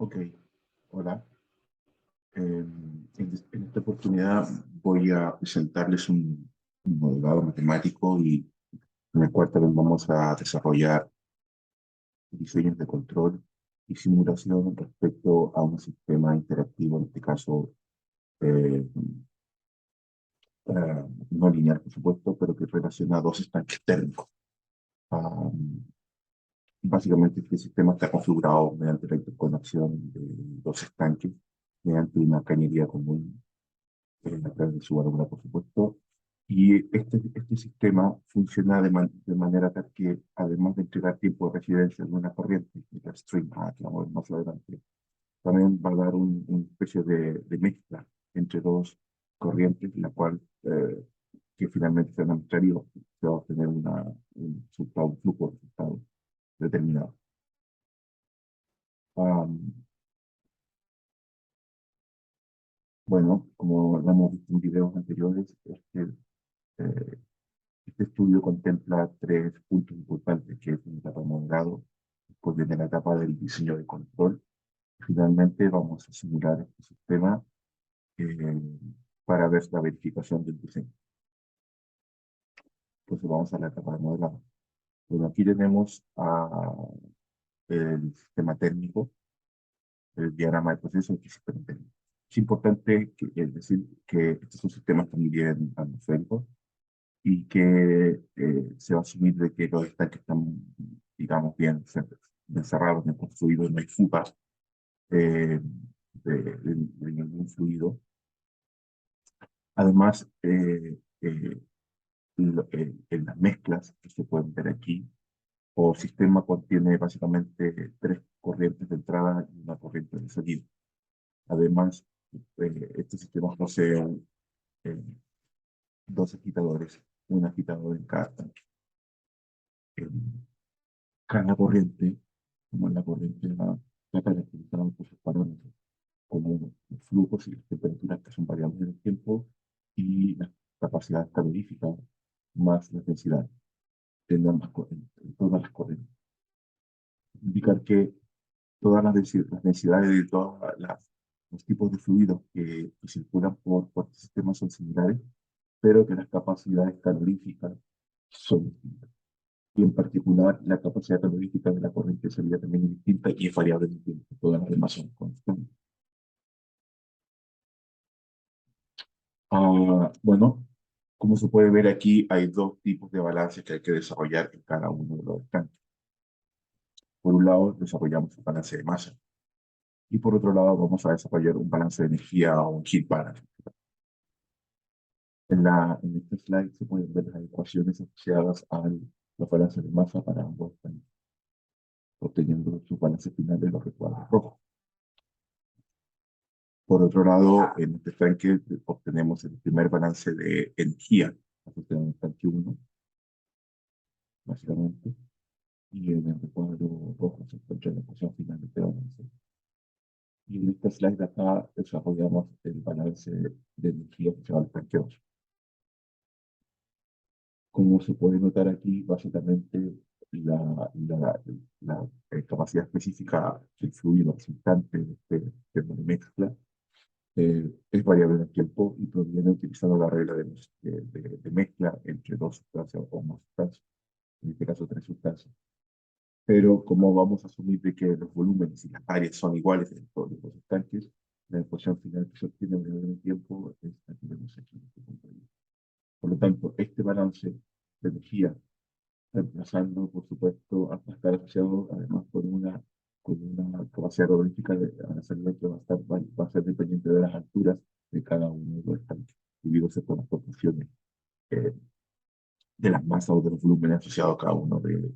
Ok, hola. En esta oportunidad voy a presentarles un modelado matemático y en el cual también vamos a desarrollar diseños de control y simulación respecto a un sistema interactivo, en este caso eh, no lineal, por supuesto, pero que relaciona a dos estanques térmicos. Ah, Básicamente, este sistema está configurado mediante la interconexión de dos estanques mediante una cañería común a través de su válvula, por supuesto. Y este sistema funciona de manera tal que, además de entregar tiempo de residencia de una corriente, que es la stream, que vamos a ver más adelante, también va a dar una especie de mezcla entre dos corrientes, la cual, que finalmente se demostraría, se va a obtener un resultado, un flujo de resultado determinado. Am, bueno, como lo hemos visto en videos anteriores, eh, este estudio contempla tres puntos importantes, que es una etapa de modelado, después viene la etapa del diseño de control, y finalmente vamos a simular este sistema eh, para ver la verificación del diseño. Entonces vamos a la etapa de modelado. Bueno, aquí tenemos el sistema térmico, el diagrama de proceso y el sistema térmico. Es importante es decir que estos son sistemas también atmosféricos y que se va a asumir de que los estanques están, digamos, bien cerrados, bien construidos, no hay fugas eh, de ningún fluido. Además, en las mezclas que se pueden ver aquí, o sistema contiene básicamente tres corrientes de entrada y una corriente de salida. Además, este sistema posee eh, dos agitadores, un agitador en cada tanque. Cada corriente, como la corriente la caracterizada por sus parámetros, como los flujos y las temperaturas que son variables en el tiempo y las capacidades caloríficas más la densidad en en todas las corrientes. Indicar que todas las densidades de todos los tipos de fluidos que circulan por este sistema son similares, pero que las capacidades caloríficas son distintas. Y en particular, la capacidad calorífica de la corriente de salida también es distinta y es variable en el tiempo. Todas las demás son constantes. Bueno, como se puede ver aquí, hay dos tipos de balances que hay que desarrollar en cada uno de los estanques. Por un lado, desarrollamos un balance de masa y por otro lado, vamos a desarrollar un balance de energía o un heat balance. En este slide se pueden ver las ecuaciones asociadas a los balances de masa para ambos estanques, obteniendo sus balances finales los recuadros rojos. Por otro lado, en este estanque obtenemos el primer balance de energía asociado al estanque 1, básicamente, y en el recuadro rojo se encuentra la ecuación final de este balance. Y en este slide de acá desarrollamos el balance de energía asociado al estanque 2. Como se puede notar aquí, básicamente la, la, la capacidad específica del fluido resultante de este sistema de mezcla es variable en el tiempo y proviene utilizando la regla de mezcla entre dos sustancias o más sustancias, en este caso tres sustancias. Pero como vamos a asumir de que los volúmenes y las áreas son iguales en todos los estanques, la ecuación final que se obtiene en el tiempo es la que vemos aquí en este punto de vista. Por lo tanto, este balance de energía, reemplazando, por supuesto, hasta estar asociado además con una capacidad calorífica de hacerlo que va a ser dependiente de las alturas de cada uno de los estanques, divididos por las proporciones eh, de las masas o de los volúmenes asociados a cada uno de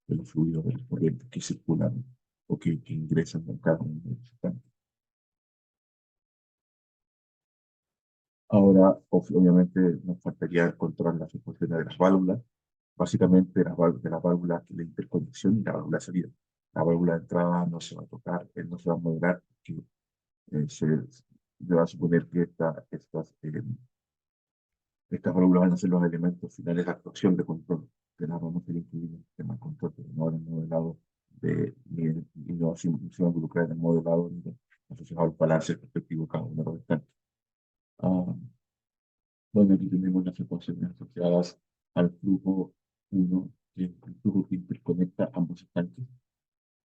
los fluidos, de las corrientes que circulan o que ingresan en cada uno de los estanques. Ahora, obviamente, nos faltaría controlar las funciones de las válvulas, básicamente de las válvulas de la interconexión y la válvula de salida. La válvula de entrada no se va a tocar, no se va a modelar, porque se va a suponer que estas válvulas van a ser los elementos finales de actuación de control, que las vamos a ir incluyendo en el sistema de control, pero no en el modelado ni no no se va a involucrar en el modelado asociado al balance respectivo de cada uno de los estanques. Ah, bueno, aquí tenemos las ecuaciones asociadas al flujo 1, que es el flujo que interconecta ambos estanques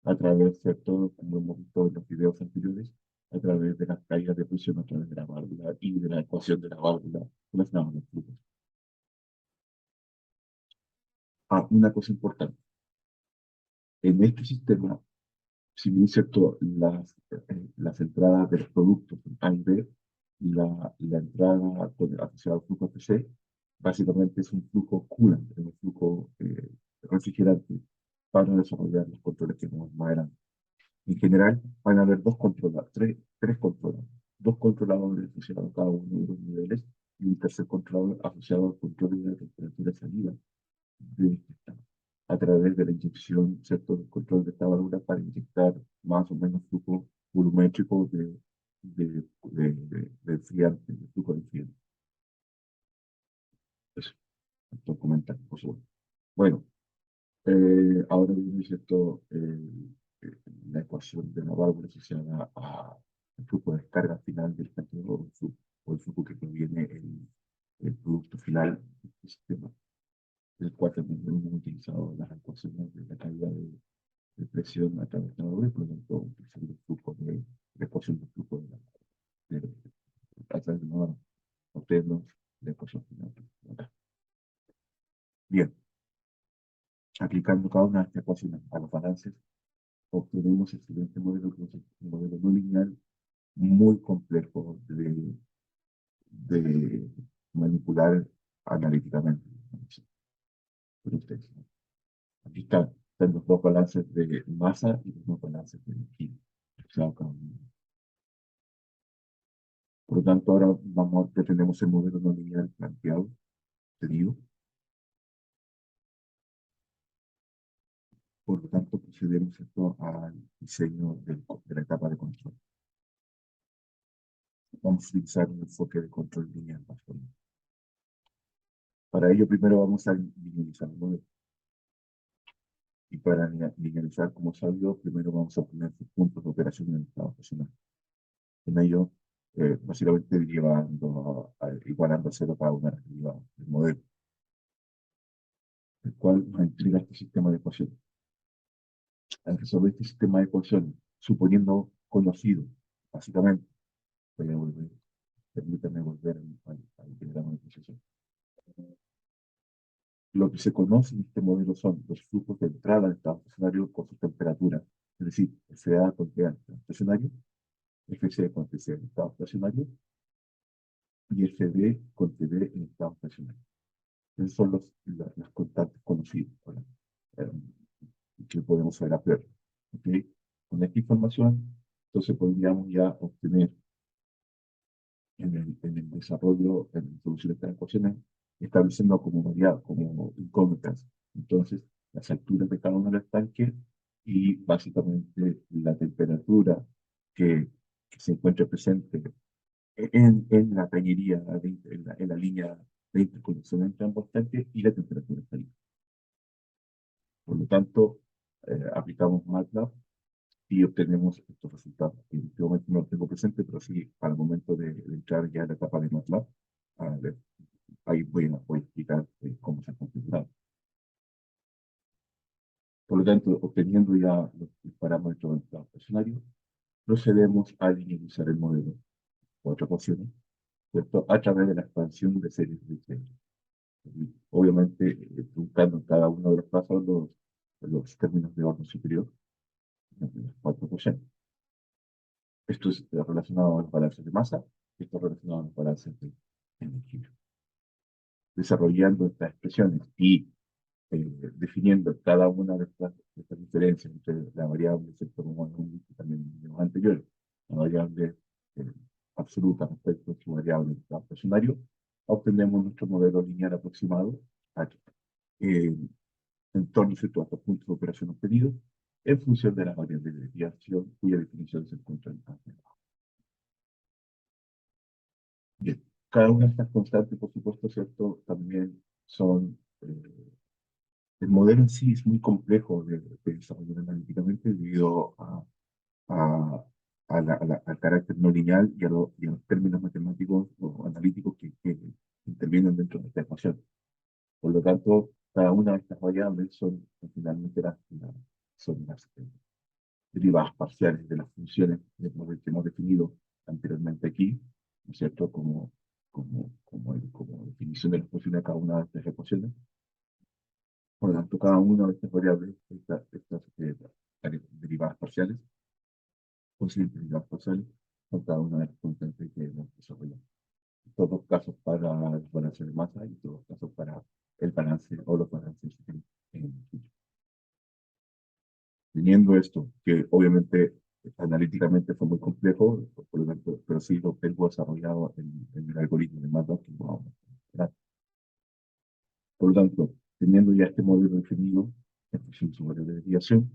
a través, ¿cierto? Como hemos visto en los videos anteriores, a través de las caídas de presión a través de la válvula y de la ecuación de la válvula relacionada con los flujos. Ah, una cosa importante. En este sistema, si bien es cierto, las entradas de los productos A y B, la entrada asociada al flujo FC, básicamente es un flujo coolant, es un flujo refrigerante para desarrollar los controles que vemos más adelante. En general, van a haber tres controladores, dos controladores asociados a cada uno de los niveles y un tercer controlador asociado al control de la temperatura de salida de este estado, a través de la inyección, ¿cierto?, del control de esta válvula para inyectar más o menos flujo volumétrico de enfriante, de flujo de enfriante. Eso, esto comenta, por supuesto. Bueno, ahora viene, ¿cierto?, la ecuación de la válvula asociada al flujo de descarga final del tanque o el flujo que proviene el producto final del sistema, el cual también hemos utilizado las ecuaciones de la caída de presión a través de la válvula, por lo tanto, utilizando el flujo la ecuación del flujo de, a través de la obtenemos la ecuación final. Bien, aplicando cada una de estas ecuaciones a los balances, obtenemos el siguiente modelo, que es un modelo no lineal muy complejo de manipular analíticamente. Por ustedes, ¿no? Aquí están los dos balances de masa y los dos balances de energía. Por lo tanto, ahora ya tenemos el modelo no lineal planteado, tenido. Por lo tanto, procedemos esto al diseño de la etapa de control. Vamos a utilizar un enfoque de control lineal más o menos. Para ello, primero vamos a linealizar el modelo. Y para linealizar, como sabido, primero vamos a poner sus puntos de operación en el estado estacionario. En ello, básicamente igualando a cero cada una de las derivadas del modelo, el cual nos entrega este sistema de ecuaciones. Al resolver este sistema de ecuaciones, suponiendo conocido, básicamente, voy a volver, permítanme volver al diagrama de proceso. Lo que se conoce en este modelo son los flujos de entrada del estado estacionario con su temperatura, es decir, FA con T en estado estacionario, FC con TC en estado estacionario y FB con TD en estado estacionario. Esas son las constantes conocidas, ¿verdad? Que podemos saber a priori. ¿Okay? Con esta información, entonces podríamos ya obtener en el desarrollo, en la introducción de estas ecuaciones, estableciendo como variables, como incógnitas. Entonces, las alturas de cada uno de los tanques y básicamente la temperatura que se encuentra presente en la cañería, en la línea de interconexión entre ambos tanques y la temperatura salida. Por lo tanto, aplicamos MATLAB y obtenemos estos resultados. En este momento no lo tengo presente, pero sí, para el momento de entrar ya a la etapa de MATLAB, ahí voy a explicar cómo se ha configurado. Por lo tanto, obteniendo ya los parámetros del estado estacionario, procedemos a linealizar el modelo, cuatro ecuaciones, ¿cierto?, a través de la expansión de series de centro. Obviamente, truncando en cada uno de los pasos los términos de orden superior, las cuatro ecuaciones. Esto es relacionado a los balances de masa, esto es relacionado a los balances de energía. Desarrollando estas expresiones y definiendo cada una de estas diferencias entre la variable sector humano y también los anteriores, la variable absoluta respecto a su variable estacionario, obtenemos nuestro modelo lineal aproximado aquí, en torno a estos puntos de operación obtenidos en función de las variables de desviación cuya definición se encuentra en el. Bien, cada una de estas constantes, por supuesto, ¿cierto?, también son El modelo en sí es muy complejo de desarrollar analíticamente debido a, al carácter no lineal y a los términos matemáticos o analíticos que intervienen dentro de esta ecuación. Por lo tanto, cada una de estas variables son finalmente son las derivadas parciales de las funciones que hemos definido anteriormente aquí, ¿no es cierto? Como definición de la expresión de cada una de estas ecuaciones. Por lo tanto, cada una de estas variables, estas derivadas parciales, posibles derivadas parciales, son cada una de las constantes que hemos desarrollado. En todos casos para el balance de masa y en todos casos para el balance o los balances en teniendo esto, que obviamente analíticamente fue muy complejo, por lo tanto, pero sí lo tengo desarrollado en el algoritmo de MATLAB que vamos a mostrar. Por lo tanto, teniendo ya este modelo definido, en función de su valor de desviación,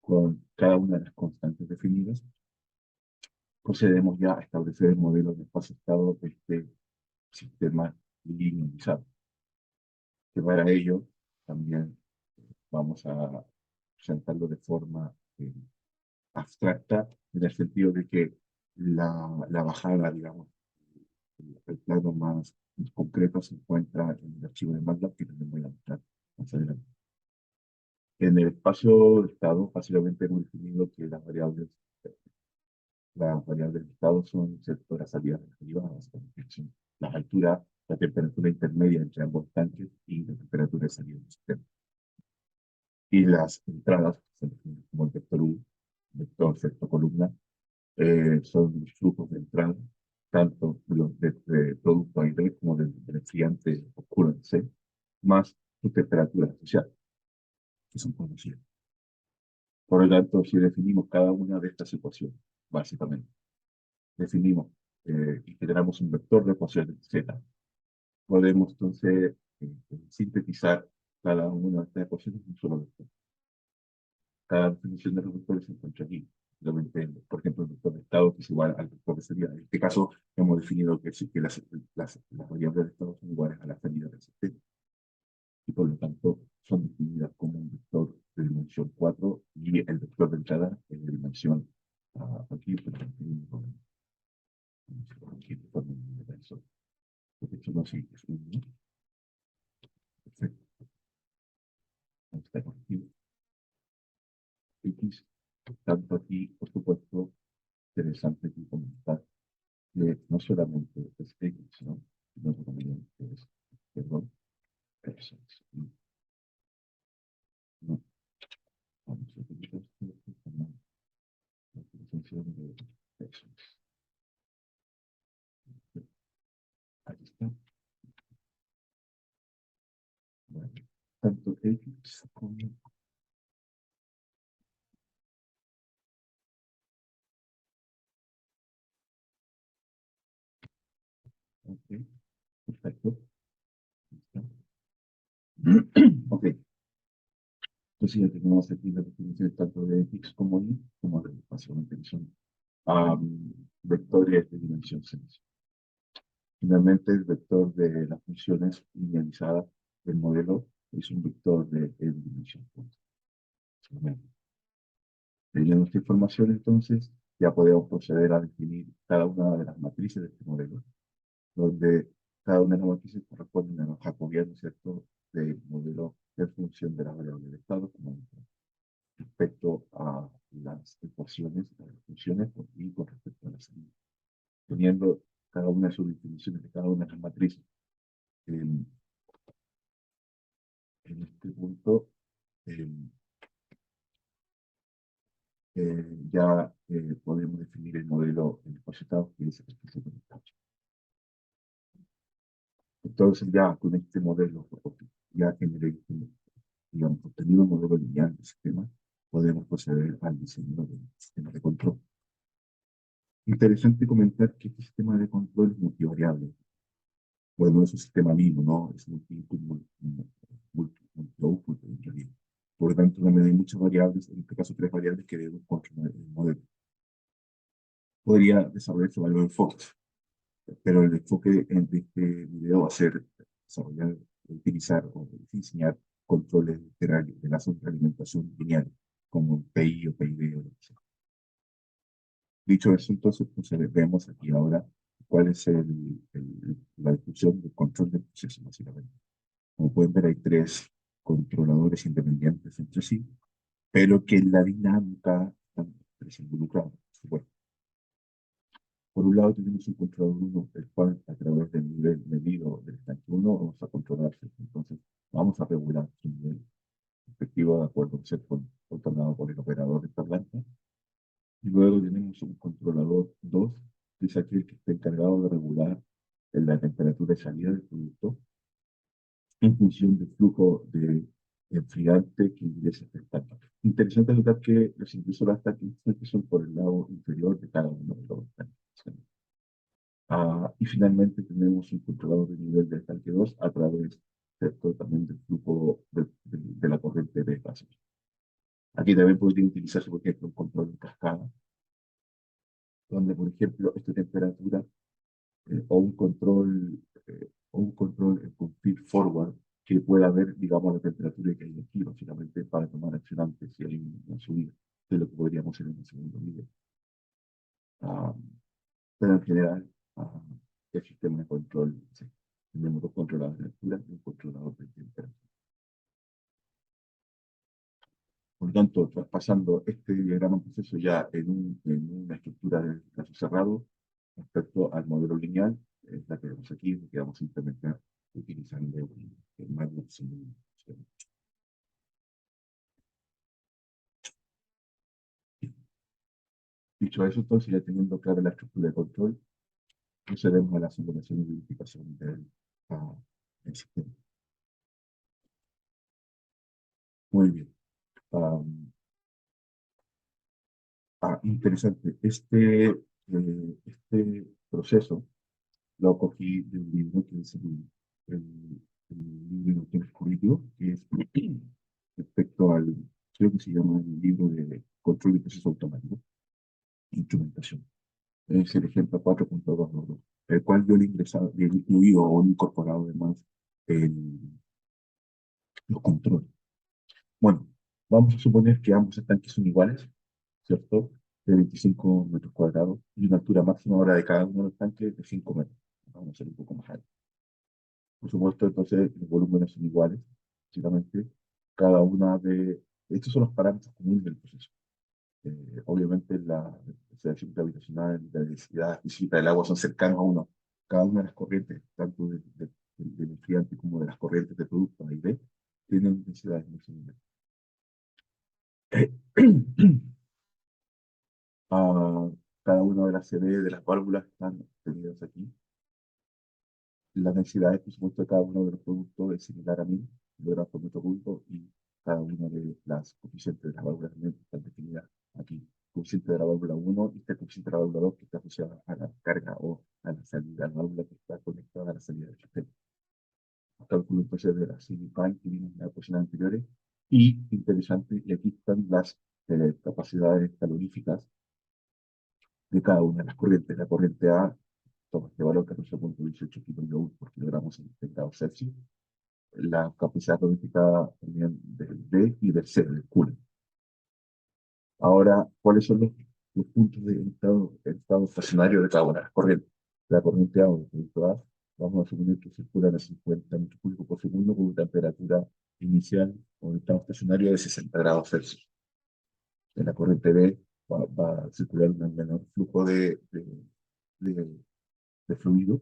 con cada una de las constantes definidas, procedemos ya a establecer el modelo de espacio-estado de este sistema linealizado, que para ello también vamos a presentarlo de forma abstracta, en el sentido de que la bajada, digamos, el plano más concreto se encuentra en el archivo de MATLAB que les voy a mostrar más adelante. En el espacio de estado, básicamente hemos definido que las variables de estado son, ¿cierto?, las salidas relativas, básicamente son las alturas, la temperatura intermedia entre ambos tanques y la temperatura de salida del sistema. Y las entradas, que se definen como el vector U, vector, ¿cierto?, columna, son los flujos de entrada, tanto los de producto aire como del enfriante oscuro en C, más su temperatura asociada, que son conocidas. Por lo tanto, si definimos cada una de estas ecuaciones, básicamente, definimos y generamos un vector de ecuaciones Z, podemos entonces sintetizar cada una de estas ecuaciones en un solo vector. Cada definición de los vectores se encuentra aquí. Por ejemplo, el vector de estado que es igual al vector de salida. En este caso, hemos definido que las variables de estado son iguales a la salida del sistema. Y por lo tanto, son definidas como un vector de dimensión 4 y el vector de entrada es de dimensión aquí, por ejemplo, aquí de forma universal. Porque esto no sigue, es un perfecto. Ahí está corregido. X, tanto aquí, por supuesto, interesante aquí comentar que no solamente es X, ¿no? Sino que también es, perdón, personas. No, vamos a utilizar esto como la utilización de personas. Ahí está. Bueno, tanto X como... Ok, perfecto. Ok, entonces ya tenemos aquí la definición tanto de X como Y, como de básicamente que son vectores de dimensión 6. Finalmente, el vector de las funciones linealizadas del modelo es un vector de dimensión punto. Teniendo esta información, entonces, ya podemos proceder a definir cada una de las matrices de este modelo, donde cada una de las matrices corresponde a los jacobianos, ¿cierto?, del modelo de función de la variable de estado, como respecto a las ecuaciones, a las funciones y con respecto a la salida. Teniendo cada una de sus definiciones de cada una de las matrices. En este punto, eh, ya podemos definir el modelo en espacio-estado, que es el espacio conectado. Entonces, ya con este modelo, ya generé, digamos, obtenido un modelo lineal del sistema, podemos proceder al diseño del sistema de control. Interesante comentar que este sistema de control es multivariable. Bueno, no es un sistema mismo, ¿no? Es multi-output en realidad. Por lo tanto, no me hay muchas variables, en este caso 3 variables que debemos controlar el modelo. Podría desarrollarse varios enfoques, pero el enfoque de este video va a ser desarrollar, utilizar o diseñar controles de la alimentación lineal, como PI o PID o lo que sea. Dicho eso, entonces, pues, vemos aquí ahora cuál es la discusión del control del proceso, básicamente. Como pueden ver, hay tres controladores independientes entre sí, pero que en la dinámica están tres involucrados, por supuesto. Por un lado tenemos un controlador 1, el cual a través del nivel medido del estanque 1 vamos a controlarse. Entonces vamos a regular su nivel efectivo de acuerdo a ser controlado por el operador de esta planta. Y luego tenemos un controlador 2, que es aquel que está encargado de regular la temperatura de salida del producto en función del flujo de enfriante que ingresa al estanque. Interesante notar que los ingresos de estanque son por el lado inferior de cada uno de los estanques. Y finalmente tenemos un controlador de nivel de estanque 2 a través, ¿cierto?, también del flujo de la corriente de gases. Aquí también podría utilizarse, por ejemplo, un control de cascada, donde, por ejemplo, esta temperatura o un control con feed forward que pueda ver, digamos, la temperatura que hay aquí, básicamente, para tomar acción antes si hay una subida, de lo que podríamos hacer en el segundo video. Ah, pero en general, el sistema de control, sí, tenemos dos controladores de altura y un controlador de temperatura. Por lo tanto, traspasando este diagrama de proceso ya en una estructura de caso cerrado, respecto al modelo lineal, la que vemos aquí, que vamos a implementar utilizando el MATLAB Simulink. Dicho eso, entonces, ya teniendo clara la estructura de control, procedemos a la simulación y verificación del sistema. Muy bien. Um, Interesante. Este proceso lo cogí de un libro que es el libro de currículo, que es respecto al, creo que se llama el libro de control de proceso automático, instrumentación. Es el ejemplo 4.2, el cual yo le he incluido o he incorporado además el, los controles. Bueno, vamos a suponer que ambos estanques son iguales, ¿cierto? De 25 metros cuadrados y una altura máxima ahora de cada uno de los tanques de 5 metros. Vamos a hacer un poco más alto. Por supuesto, entonces los volúmenes son iguales, básicamente. Cada una de... Estos son los parámetros comunes del proceso. Obviamente la selección gravitacional, la densidad física del agua son cercanos a uno. Cada una de las corrientes, tanto del enfriante como de las corrientes de producto A y B, tienen densidades muy similares. Ah, cada una de las CD de las válvulas están tenidas aquí. La densidad, por supuesto, de cada uno de los productos es similar a 1000 gramos por metro cúbico y cada una de las coeficientes de las válvulas también están definidas aquí. Coeficiente de la válvula 1 y este coeficiente de la válvula 2 que está asociada a la carga o a la salida, a la válvula que está conectada a la salida del sistema. Cálculo entonces de la CINIFAN que vimos en las posiciones anteriores. Y interesante, y aquí están las capacidades caloríficas de cada una de las corrientes. La corriente A toma este valor 14.18 kJ por kilogramo en grados Celsius. La capacidad codificada también del B y del C, del coolant. Ahora, ¿cuáles son los puntos de estado estacionario de cada una de las corrientes? La corriente A o el punto A, vamos a suponer que circula a 50 metros cúbicos por segundo con una temperatura inicial o en estado estacionario de 60 grados Celsius. En la corriente B va a circular un menor flujo de, de fluido,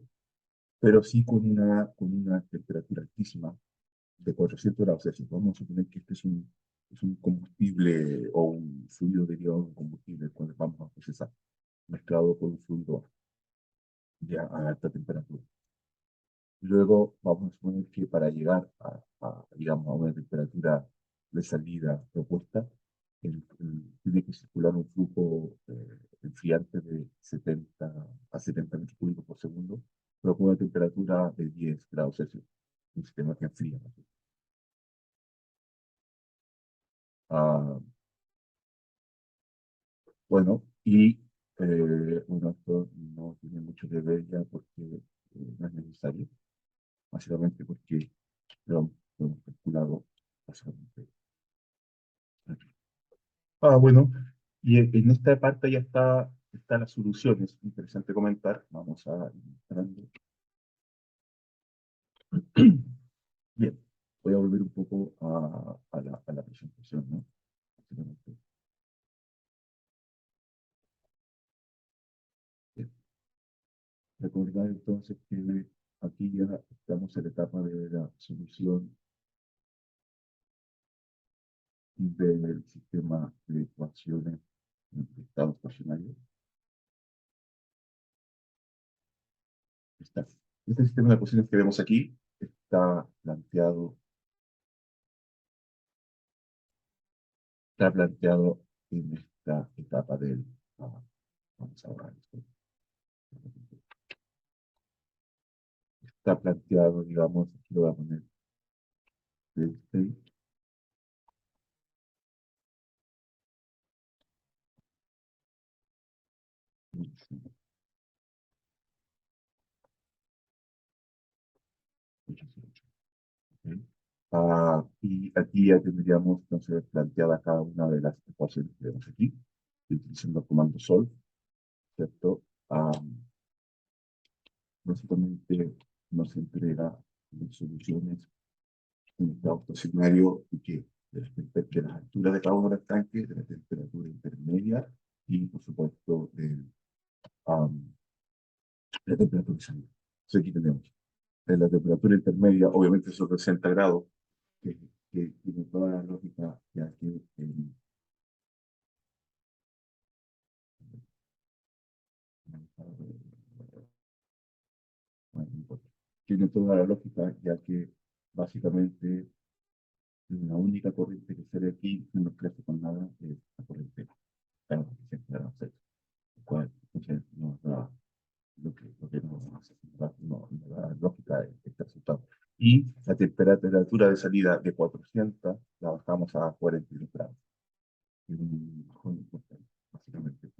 pero sí con una temperatura altísima de 400 grados Celsius. Vamos a suponer que este es un combustible o un fluido derivado de un combustible cuando vamos a procesar, mezclado con un fluido ya a alta temperatura. Luego vamos a suponer que para llegar digamos, a una temperatura de salida propuesta, tiene que circular un flujo enfriante de 70 a 70 metros cúbicos por segundo, pero con una temperatura de 10 grados Celsius, un sistema que enfría, ¿no? Ah, bueno, y esto no tiene mucho que ver ya porque no es necesario, básicamente porque lo hemos calculado básicamente. Bueno, y en esta parte ya está la solución, es interesante comentar. Vamos a ir mostrando. Bien, voy a volver un poco a la presentación, ¿no? Básicamente. Bien. Recordar entonces que aquí ya estamos en la etapa de la solución del sistema de ecuaciones de estado estacionario. Está. Este sistema de ecuaciones que vemos aquí está planteado en esta etapa del. Vamos a borrar esto. Está planteado, digamos, aquí lo voy a poner de este. ¿Ok? Y aquí ya tendríamos entonces planteada cada una de las ecuaciones que vemos aquí, utilizando el comando solve, ¿cierto? Básicamente nos entrega las soluciones en estado estacionario y que de las alturas de cada uno de los tanques, de la temperatura intermedia y, por supuesto, um, la temperatura de salida. Entonces aquí tenemos la temperatura intermedia, obviamente son 60 grados, que, que tiene toda la lógica, ya que bueno, no importa. Tiene toda la lógica, ya que básicamente la única corriente que sale aquí no crece con nada es la corriente claro, que siempre la vamos a hacer, lo cual entonces nos da lo que nos da lógica de este resultado. Y la temperatura de salida de 400 la bajamos a 42 grados. Es un bajón importante, básicamente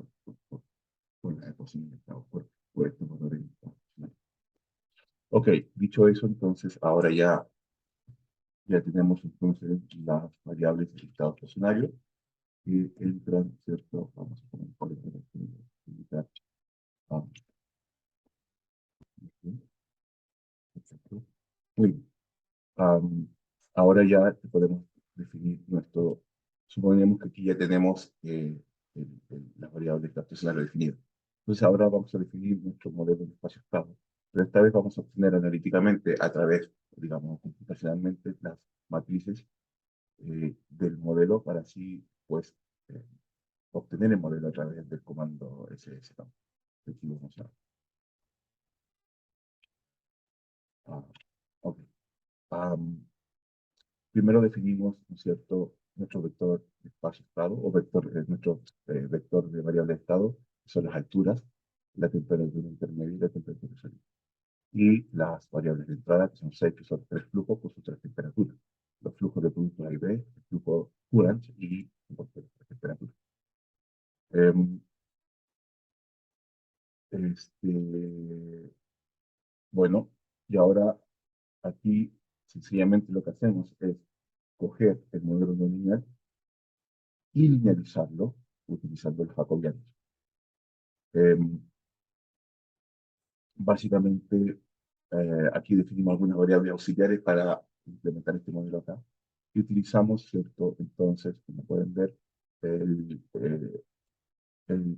por la ecuación de estado, por estos valores internacionales. Ok, dicho eso, entonces ahora ya tenemos entonces las variables del estado estacionario que entran, ¿cierto? Vamos a poner por ejemplo, indicar, vamos, ¿sí? Perfecto. Muy bien. Am, Ahora ya podemos definir suponemos que aquí ya tenemos las variables del estado estacionario definidas. Entonces ahora vamos a definir nuestro modelo de espacio-estado. Pero esta vez vamos a obtener analíticamente a través, digamos, computacionalmente, las matrices del modelo para así, pues, eh, obtener el modelo a través del comando SS, ¿no? Aquí vamos a ok. Am, Primero definimos, ¿no es cierto?, nuestro vector de espacio-estado, o nuestro vector de variable de estado, que son las alturas, la temperatura intermedia y la temperatura de salida. Y las variables de entrada, que son seis, que son tres flujos con sus tres temperaturas. Los flujos de producto A y B, el flujo Courant y la temperatura. Em, este, bueno, y ahora aquí sencillamente lo que hacemos es coger el modelo no lineal y linealizarlo utilizando el jacobiano. Eh, Básicamente, aquí definimos algunas variables auxiliares para implementar este modelo acá. Y utilizamos, ¿cierto? Entonces, como pueden ver, el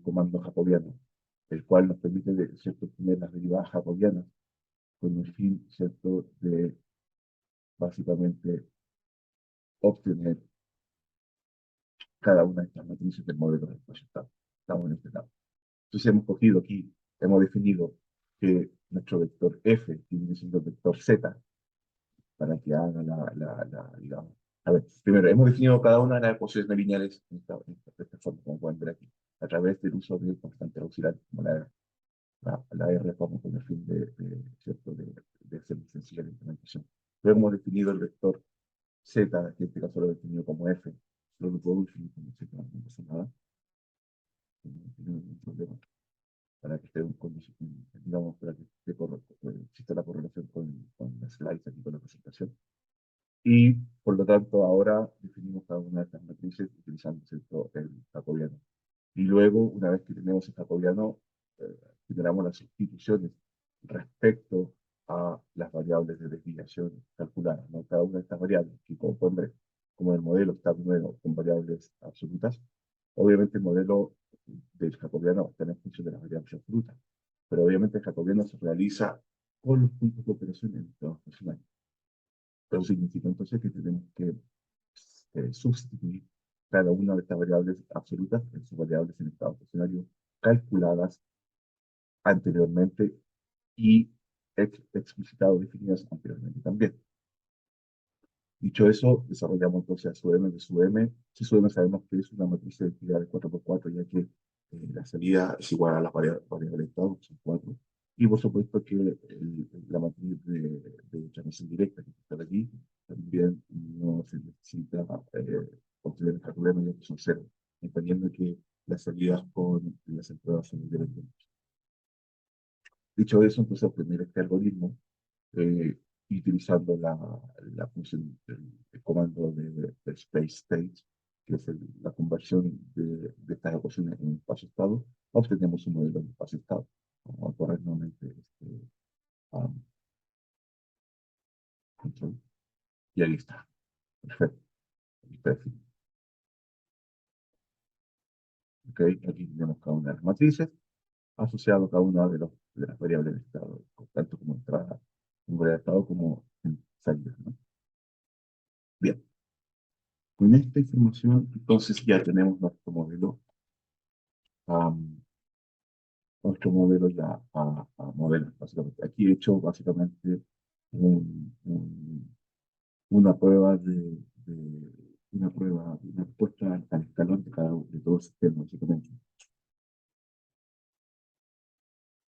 comando jacobiano, el cual nos permite, ¿cierto?, obtener las derivadas jacobianas con el fin, ¿cierto?, de básicamente obtener cada una de estas matrices del modelo de espacio-estado. Estamos en este lado. Entonces hemos cogido aquí, hemos definido que nuestro vector f tiene siendo el vector z para que haga digamos. A ver, primero, hemos definido cada una de las ecuaciones no lineales de esta forma, como pueden ver aquí, a través del uso de constantes auxiliares, como la R, como con el fin ¿cierto? De hacer más sencilla la implementación. Luego hemos definido el vector z, que en este caso lo he definido como f, lo puedo definir como z, no pasa nada, no tiene ningún problema para que esté digamos, para que exista la correlación con las slides aquí con la presentación. Y por lo tanto ahora definimos cada una de estas matrices utilizando, ¿cierto?, el jacobiano. Y luego, una vez que tenemos el jacobiano, generamos las sustituciones respecto a las variables de desviación calculadas, ¿no? Cada una de estas variables, que como pueden ver, como el modelo está primero con variables absolutas, obviamente el modelo del jacobiano va a estar en función de las variables absolutas, pero obviamente el jacobiano se realiza con los puntos de operación en el estado estacionario. Eso significa entonces que tenemos que sustituir cada una de estas variables absolutas en sus variables en estado estacionario calculadas anteriormente y explicitado, definidas anteriormente también. Dicho eso, desarrollamos entonces a su m de su m. Si su m sabemos que es una matriz de identidad de 4 por 4, ya que la salida es igual a las variables de estado, que son 4. Y por supuesto que la matriz de transmisión directa que está aquí también no se necesita obtener el problema, ya que son 0, entendiendo que las salidas con las entradas son independientes. Dicho eso, entonces obtener este algoritmo eh, utilizando la función, el comando de space state, que es la conversión de estas ecuaciones en espacio-estado, obtenemos un modelo de espacio-estado. Vamos a correr nuevamente um, control. Y ahí está. Perfecto. Ahí está definido. Ok, aquí tenemos cada una de las matrices asociado a cada una de las variables de estado, tanto como entrada, en variable de estado como en salida, ¿no? Bien. Con esta información, entonces ya tenemos am, nuestro modelo ya a modelos, básicamente. Aquí he hecho básicamente una prueba una respuesta al escalón de todo el sistema, básicamente,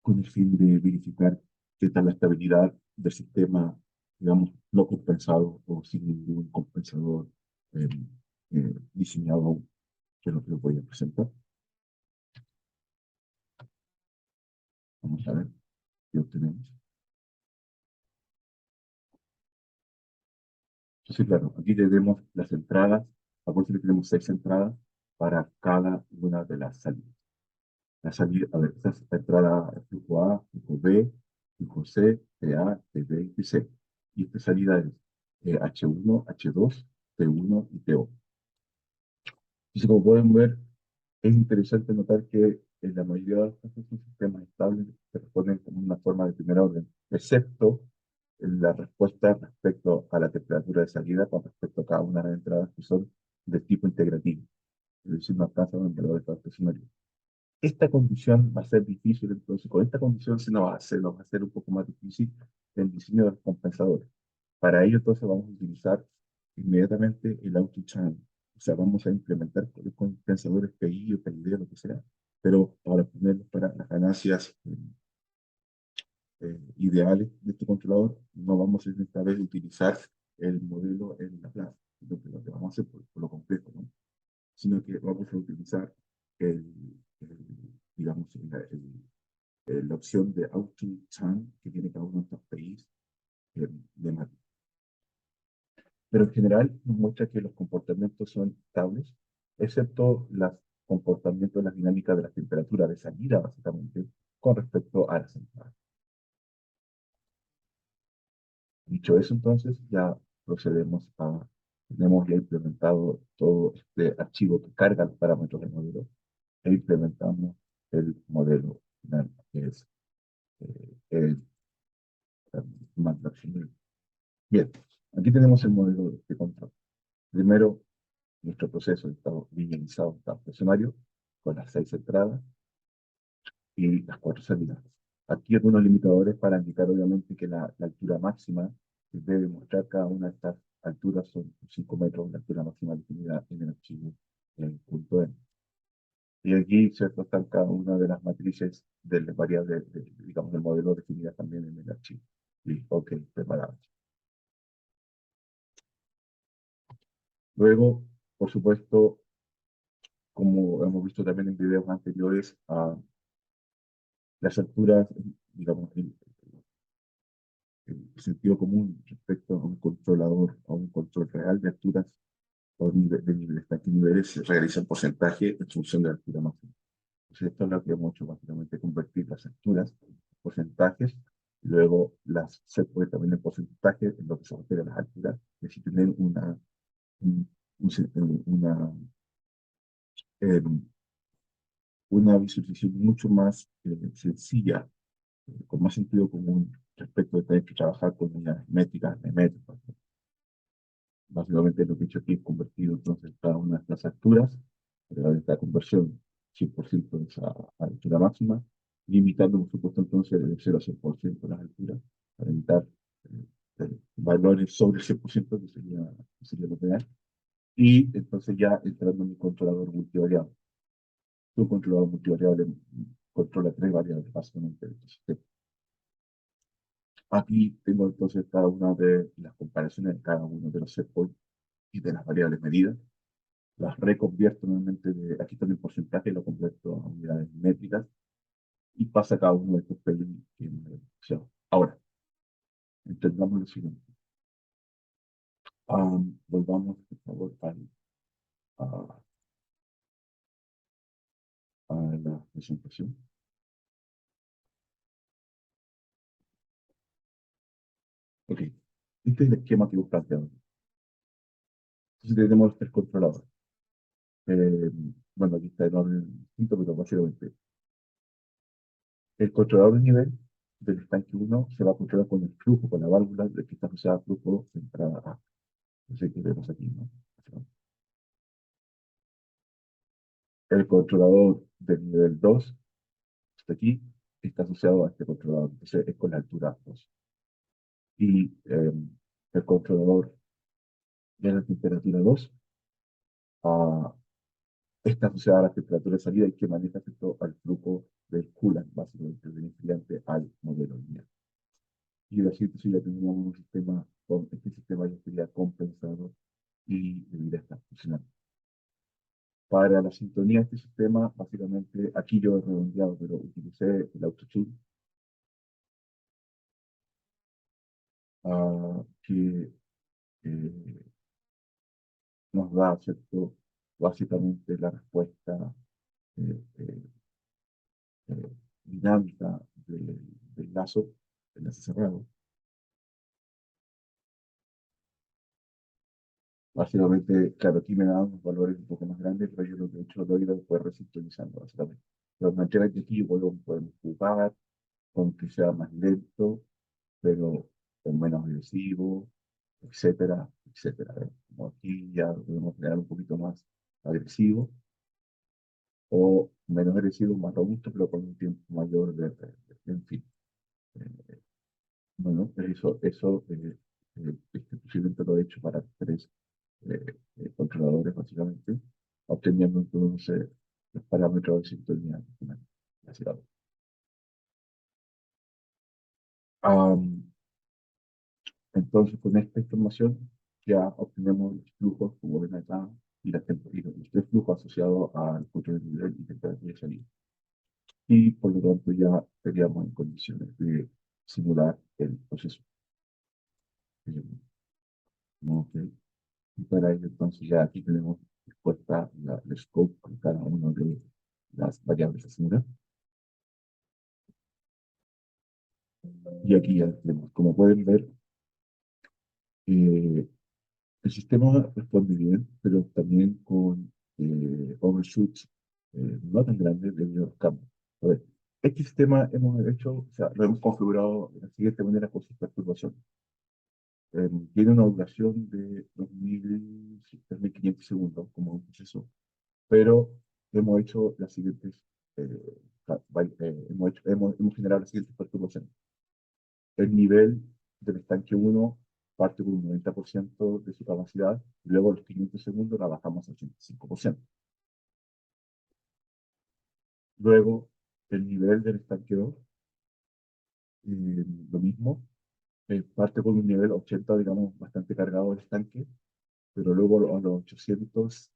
con el fin de verificar qué tal la estabilidad del sistema, digamos, no compensado o sin ningún compensador eh, diseñado aún, que es lo que voy a presentar. Vamos a ver qué obtenemos. Entonces, claro, aquí tenemos las entradas. Acuérdense que tenemos 6 entradas para cada una de las salidas. La salida, a ver, esta es la entrada flujo A, flujo B, flujo C, TA, TB y TC. Y esta salida es H1, H2, T1 y TO. Entonces, como pueden ver, es interesante notar que en la mayoría de los casos son sistemas estables que responden como una forma de primer orden, excepto en la respuesta respecto a la temperatura de salida con respecto a cada una de las entradas que son de tipo integrativo, es decir, no alcanzan el valor de estado estacionario. Esta condición va a ser difícil, entonces con esta condición nos va a hacer un poco más difícil el diseño de los compensadores. Para ello, entonces, vamos a utilizar inmediatamente el auto-chain. O sea, vamos a implementar compensadores PI o PID, lo que sea, pero para ponerlos para las ganancias ideales de este controlador, no vamos a esta vez utilizar el modelo en la clase, lo que vamos a hacer por lo completo, ¿no? Sino que vamos a utilizar el, digamos, la opción de auto-chain que tiene cada uno de estos PIs de Matic. Pero en general nos muestra que los comportamientos son estables, excepto los comportamientos, las dinámicas de la temperatura de salida, básicamente, con respecto a las entradas. Dicho eso, entonces, ya procedemos tenemos ya implementado todo este archivo que carga los parámetros del modelo e implementamos el modelo final, que es el MATLAB Simulink. Bien, aquí tenemos el modelo de control. Primero, nuestro proceso está linealizado, está estacionario, con las 6 entradas y las 4 salidas. Aquí algunos limitadores para indicar obviamente que la altura máxima que debe mostrar cada una de estas alturas son 5 metros, la altura máxima definida en el archivo punto .m. Y aquí, ¿cierto?, están cada una de las matrices del variable, digamos, del modelo definidas también en el archivo. Y, ok, preparado. Luego, por supuesto, como hemos visto también en videos anteriores, las alturas, digamos, el sentido común respecto a un controlador, a un control real de alturas o de niveles, hasta qué niveles se realiza el porcentaje en función de la altura máxima. Entonces, esto es lo que hemos hecho, básicamente, convertir las alturas en porcentajes, y luego las se puede también en porcentaje en lo que se refiere a las alturas, es decir, tener un- una, eh, una visualización mucho más sencilla, con más sentido común respecto de tener que trabajar con unidades métricas de metros. Básicamente lo que he hecho aquí es convertido entonces cada una de las alturas, a través de esta conversión 100% de esa altura máxima, limitando por supuesto entonces de 0 a 100% las alturas, para evitar valores sobre el 100% que sería lo real, y entonces ya entrando en mi controlador multivariable. Un controlador multivariable controla tres variables básicamente del sistema. Aquí tengo entonces cada una de las comparaciones de cada uno de los set points y de las variables medidas. Las reconvierto nuevamente, aquí están en porcentaje, lo convierto a unidades métricas y pasa cada uno de estos PI en la ecuación. Ahora, entendamos lo siguiente. Volvamos, por favor, a, a la presentación. Ok, este es el esquema que hemos planteado. Entonces tenemos los tres controladores. Eh, bueno, aquí está en orden distinto, pero básicamente el controlador de nivel del estanque 1 se va a controlar con el flujo, con la válvula de que está asociada al flujo de entrada A. No sé qué vemos aquí, ¿no? El controlador del nivel 2, está aquí, está asociado a este controlador, entonces es con la altura 2. Y el controlador de la temperatura 2 ah, está asociado a la temperatura de salida y que maneja esto al flujo del coolant, básicamente, del enfriante al modelo lineal. Y así entonces ya tendríamos un sistema, con este sistema ya estaría compensado y debería estar funcionando. Para la sintonía de este sistema, básicamente, aquí yo he redondeado, pero utilicé el autotune, que eh, nos da, ¿cierto? Básicamente la respuesta eh, eh, dinámica del enlace cerrado. Básicamente, claro, aquí me da unos valores un poco más grandes, pero yo lo que he hecho lo he ido después resintonizando, básicamente. Pero mantener que aquí yo podemos jugar con que sea más lento, pero con menos agresivo, etcétera, etcétera. Como aquí ya lo podemos crear un poquito más agresivo, o menos agresivo, más robusto, pero con un tiempo mayor en fin. Eh, bueno, este procedimiento lo he hecho para tres controladores, básicamente, obteniendo entonces los parámetros de sintonía. Básicamente. Am, entonces, con esta información ya obtenemos los flujos, como ven acá, y, y los tres flujos asociados al control de nivel y temperatura de salida. Y por lo tanto ya estaríamos en condiciones de simular el proceso. Eh, ok. Y para ello, entonces, ya aquí tenemos dispuesta el scope con cada una de las variables a simular. Y aquí ya tenemos, como pueden ver, eh, el sistema responde bien, pero también con overshoots no tan grandes debido a los cambios. A ver, este sistema hemos hecho, o sea, lo hemos configurado de la siguiente manera con sus perturbaciones. Tiene una duración de 3.500 segundos como un proceso, pero hemos hecho las siguientes, hemos generado las siguientes perturbaciones. El nivel del estanque 1 parte con un 90% de su capacidad, y luego a los 500 segundos la bajamos al 85%. Luego, el nivel del estanque 2, lo mismo, parte con un nivel 80, digamos, bastante cargado del estanque, pero luego a los 800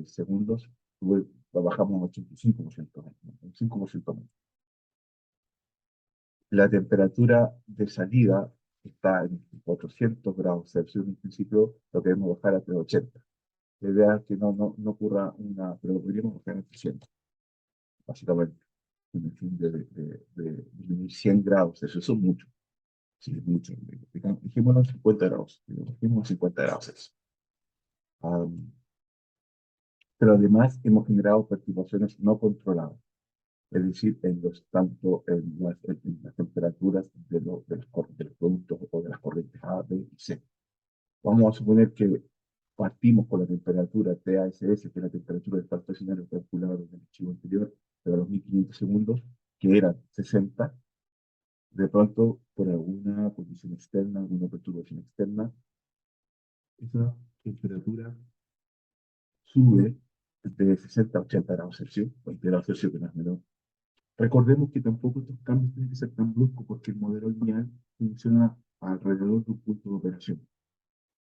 segundos la bajamos al 85%, un 5% menos. La temperatura de salida está en 400 grados Celsius. En principio lo queremos bajar a 380. La idea es que no ocurra una, pero lo podríamos bajar a 300, básicamente, con el fin de disminuir 100 grados Celsius. Eso es mucho, sí, es mucho. Dejémoslo en 50 grados, dejémoslo en 50 grados Celsius. Am, pero además hemos generado perturbaciones no controladas, es decir, tanto en las temperaturas de los productos o de las corrientes A, B y C. Vamos a suponer que partimos con la temperatura TASS, que es la temperatura del estado estacionario calculada en el archivo anterior, de los 1500 segundos, que eran 60. De pronto, por alguna condición externa, alguna perturbación externa, esa temperatura sube de 60 a 80 grados Celsius, 20 grados Celsius que no es menor. Recordemos que tampoco estos cambios tienen que ser tan bruscos porque el modelo lineal funciona alrededor de un punto de operación.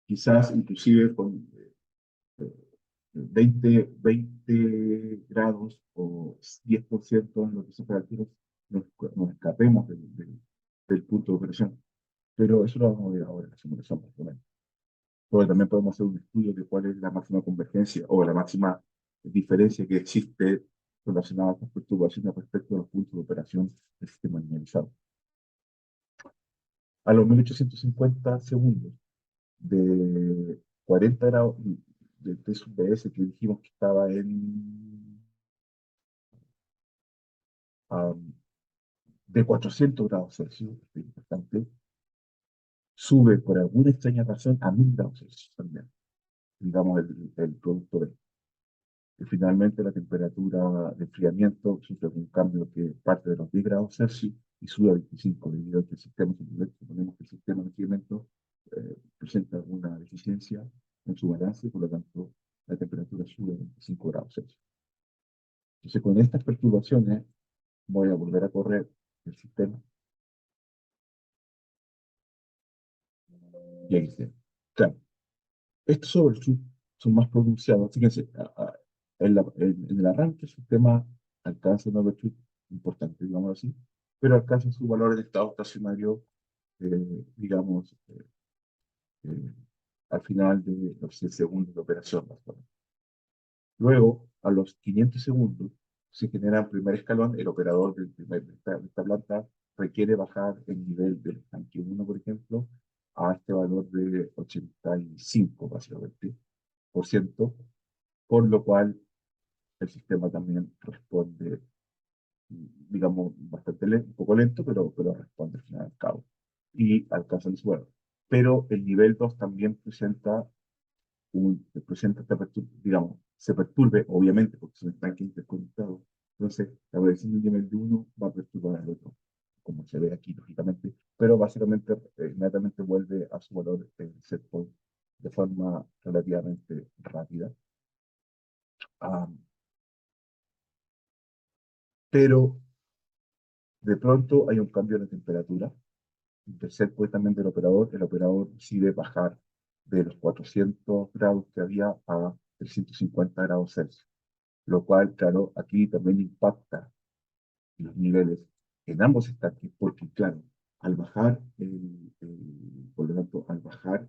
Quizás inclusive con 20 grados o 10% en los que se nos escapemos del punto de operación. Pero eso lo vamos a ver ahora en la simulación, por ejemplo. Porque también podemos hacer un estudio de cuál es la máxima convergencia o la máxima diferencia que existe relacionada con perturbaciones respecto a los puntos de operación del sistema linealizado. A los 1850 segundos de 40 grados de T sub BS que dijimos que estaba um, de 400 grados Celsius, es importante, sube por alguna extraña razón a 1000 grados Celsius también, digamos el producto B. Y finalmente la temperatura de enfriamiento sufre un cambio que parte de los 10 grados Celsius y sube a 25, debido a que el sistema, suponemos que el sistema de enfriamiento presenta alguna deficiencia en su balance, y por lo tanto la temperatura sube a 25 grados Celsius. Entonces con estas perturbaciones voy a volver a correr el sistema y ahí se... Claro, estos overshoots son más pronunciados. Fíjense, en el arranque el sistema alcanza un overshoot importante, digamos así, pero alcanza su valor de estado estacionario, digamos, eh, al final de los 100 segundos de operación, básicamente. Luego, a los 500 segundos, se genera el primer escalón. El operador de esta planta requiere bajar el nivel del tanque 1, por ejemplo, a este valor de 85, básicamente, por ciento, por lo cual el sistema también responde, digamos, bastante lento, un poco lento, pero responde al final al cabo y alcanza el suelo. Pero el nivel 2 también presenta esta digamos, se perturbe, obviamente, porque son estanques interconectados. Entonces, la variación del nivel de uno va a perturbar al otro, como se ve aquí, lógicamente, pero básicamente inmediatamente vuelve a su valor set point de forma relativamente rápida. Ah, pero de pronto hay un cambio en la temperatura. El set point también del operador, el operador decide bajar de los 400 grados que había a 350 grados Celsius, lo cual, claro, aquí también impacta los niveles en ambos estanques, porque, claro, al bajar, por lo tanto, al bajar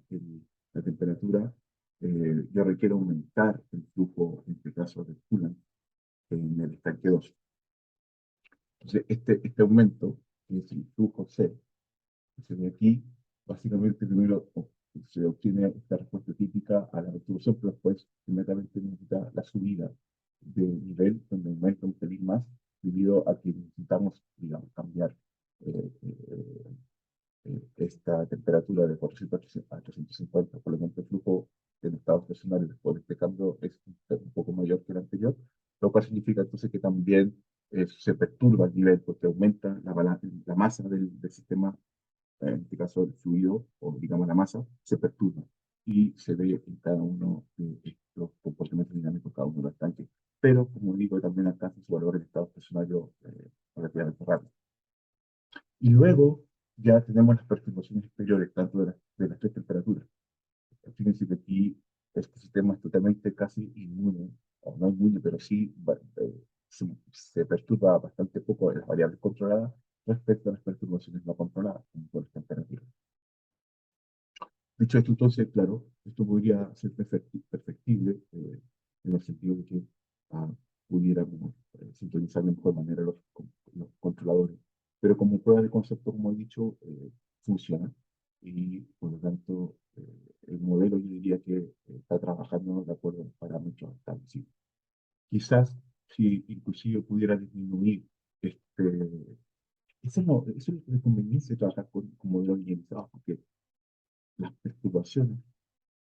la temperatura, yo requiero aumentar el flujo, en este caso, de coolant en el estanque 2. Entonces, este aumento, que es el flujo C, que se ve aquí, básicamente primero se obtiene esta respuesta típica a la resolución, pero después inmediatamente necesita la subida de nivel, donde aumenta un pelín más, debido a que necesitamos, digamos, cambiar eh, eh, esta temperatura de 400 a 350. Por lo tanto, el flujo en estado estacionario después de este cambio es un poco mayor que el anterior, lo cual significa entonces que también se perturba el nivel porque aumenta la masa del sistema, en este caso el fluido o digamos la masa, se perturba y se ve en cada uno de los comportamientos dinámicos, cada uno de los tanques. Pero, como digo, también alcanza su valor en estado estacionario relativamente rápido. Y luego ya tenemos las perturbaciones exteriores, tanto de las tres temperaturas. Fíjense que aquí este sistema es totalmente casi inmune, o no inmune, pero sí se perturba bastante poco en las variables controladas, respecto a las perturbaciones no controladas, como por las temperaturas. Dicho esto, entonces, claro, esto podría ser perfectible en el sentido de que ah, pudiéramos sintonizar de mejor manera los controladores. Pero como prueba de concepto, como he dicho, funciona y por lo tanto el modelo yo diría que está trabajando de acuerdo a los parámetros establecidos. Quizás si inclusive pudiera disminuir eso no, eso es la conveniencia de trabajar con modelos linealizados, porque las perturbaciones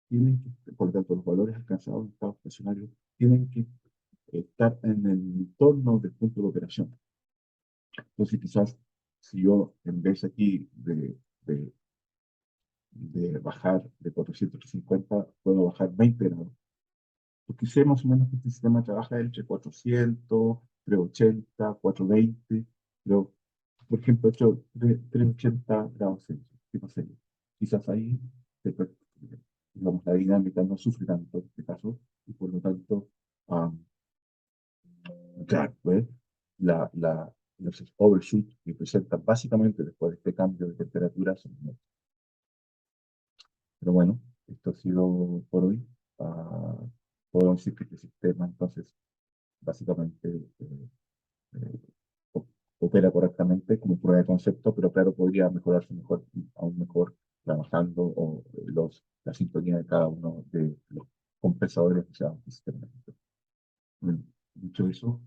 tienen que, por lo tanto, los valores alcanzados en estado estacionario tienen que estar en el entorno del punto de operación. Entonces, quizás si yo, en vez aquí de bajar de 450, puedo bajar 20 grados, porque sé más o menos que este sistema trabaja entre 400, 380, 420, pero, por ejemplo, 380 grados Celsius, ¿qué pasaría? Quizás ahí, se per- digamos, la dinámica no sufre tanto en este caso, y por lo tanto, ah, claro, pues, los overshoot que presentan básicamente después de este cambio de temperatura son menores. Pero bueno, esto ha sido por hoy. Ah, puedo decir que este sistema, entonces, básicamente eh, o- opera correctamente como prueba de concepto, pero claro, podría mejorarse mejor, aún mejor trabajando la sintonía de cada uno de los compensadores que se sistema. Bueno, dicho eso,